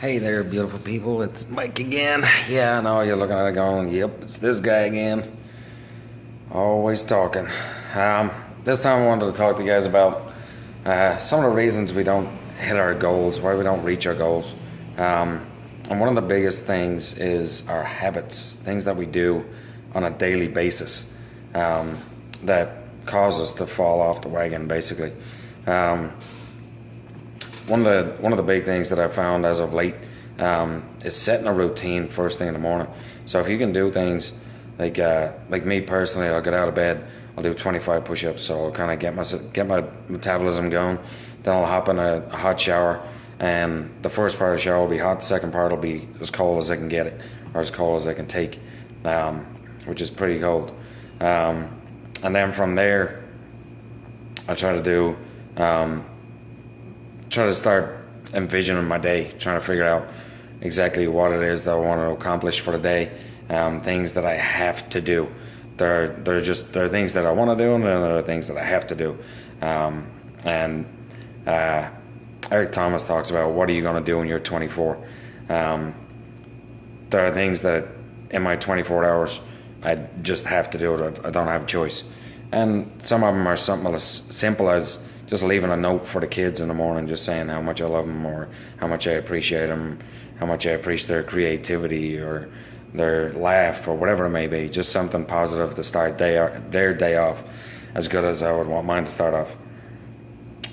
Hey there, beautiful people. It's Mike again. Yeah, I know you're looking at it going, yep, it's this guy again. Always talking. This time I wanted to talk to you guys about some of the reasons we don't hit our goals, why we don't reach our goals. And one of the biggest things is our habits, things that we do on a daily basis that cause us to fall off the wagon, basically. One of the big things that I've found as of late is setting a routine first thing in the morning. So if you can do things like me personally, I'll get out of bed, I'll do 25 push-ups, so I'll kind of get my metabolism going. Then I'll hop in a hot shower, and the first part of the shower will be hot. The second part will be as cold as I can get it, or as cold as I can take, which is pretty cold. And then from there, I try to start envisioning my day, trying to figure out exactly what it is that I want to accomplish for the day, things that I have to do. There are things that I want to do, and then there are things that I have to do. Eric Thomas talks about, what are you going to do when you're 24? There are things that in my 24 hours I just have to do it. I don't have a choice. And some of them are something as simple as just leaving a note for the kids in the morning, just saying how much I love them, or how much I appreciate them, how much I appreciate their creativity or their laugh, or whatever it may be. Just something positive to start their day off as good as I would want mine to start off.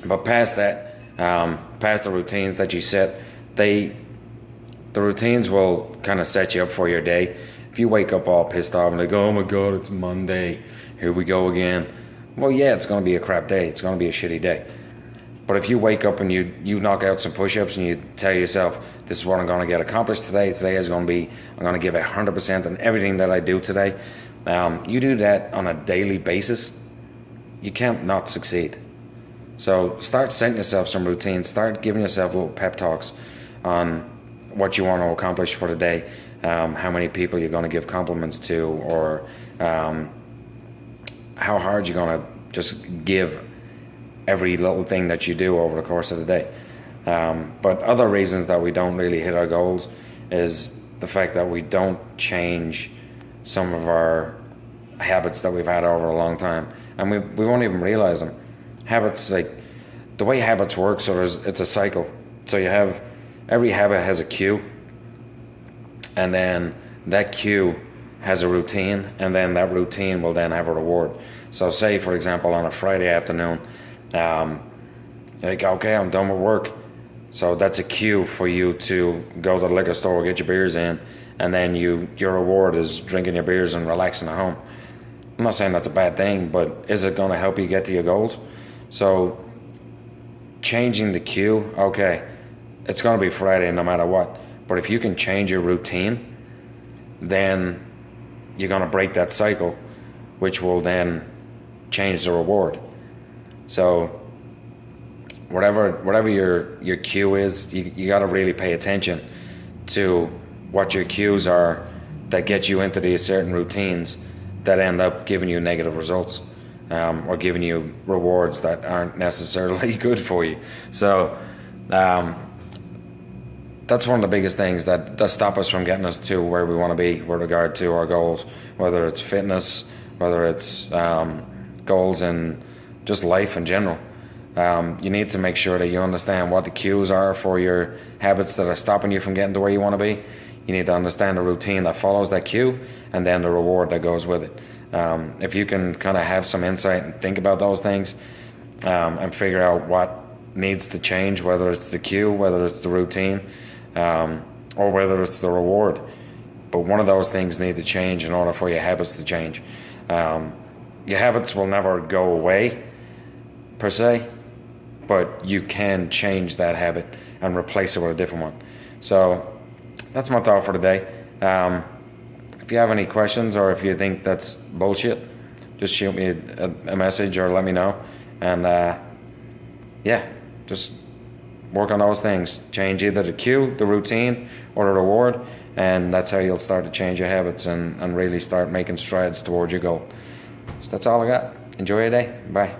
But past that, past the routines that you set, the routines will kind of set you up for your day. If you wake up all pissed off and like, oh my God, it's Monday, here we go again. Well, yeah, it's going to be a crap day. It's going to be a shitty day. But if you wake up and you knock out some push-ups and you tell yourself, this is what I'm going to get accomplished today. Today is going to be, I'm going to give 100% in everything that I do today. You do that on a daily basis, you can't not succeed. So start setting yourself some routines. Start giving yourself little pep talks on what you want to accomplish for the day, how many people you're going to give compliments to, or how hard you're going to just give every little thing that you do over the course of the day. But other reasons that we don't really hit our goals is the fact that we don't change some of our habits that we've had over a long time, and we won't even realize them. Habits, like the way habits work, so it's a cycle. So you have, every habit has a cue, and then that cue has a routine, and then that routine will then have a reward. So say, for example, on a Friday afternoon, you're like, okay, I'm done with work. So that's a cue for you to go to the liquor store, get your beers in, and then your reward is drinking your beers and relaxing at home. I'm not saying that's a bad thing, but is it going to help you get to your goals? So changing the cue, okay, it's going to be Friday no matter what. But if you can change your routine, then you're going to break that cycle, which will then change the reward. So whatever your cue is, you got to really pay attention to what your cues are that get you into these certain routines that end up giving you negative results, or giving you rewards that aren't necessarily good for you. So that's one of the biggest things that stop us from getting us to where we want to be with regard to our goals, whether it's fitness, whether it's goals in just life in general. You need to make sure that you understand what the cues are for your habits that are stopping you from getting to where you want to be. You need to understand the routine that follows that cue, and then the reward that goes with it. If you can kind of have some insight and think about those things, and figure out what needs to change, whether it's the cue, whether it's the routine, or whether it's the reward. But one of those things need to change in order for your habits to change. Your habits will never go away, per se, but you can change that habit and replace it with a different one. So that's my thought for today. If you have any questions, or if you think that's bullshit, just shoot me a message or let me know. And just work on those things. Change either the cue, the routine, or the reward, and that's how you'll start to change your habits and really start making strides towards your goal. So that's all I got. Enjoy your day. Bye.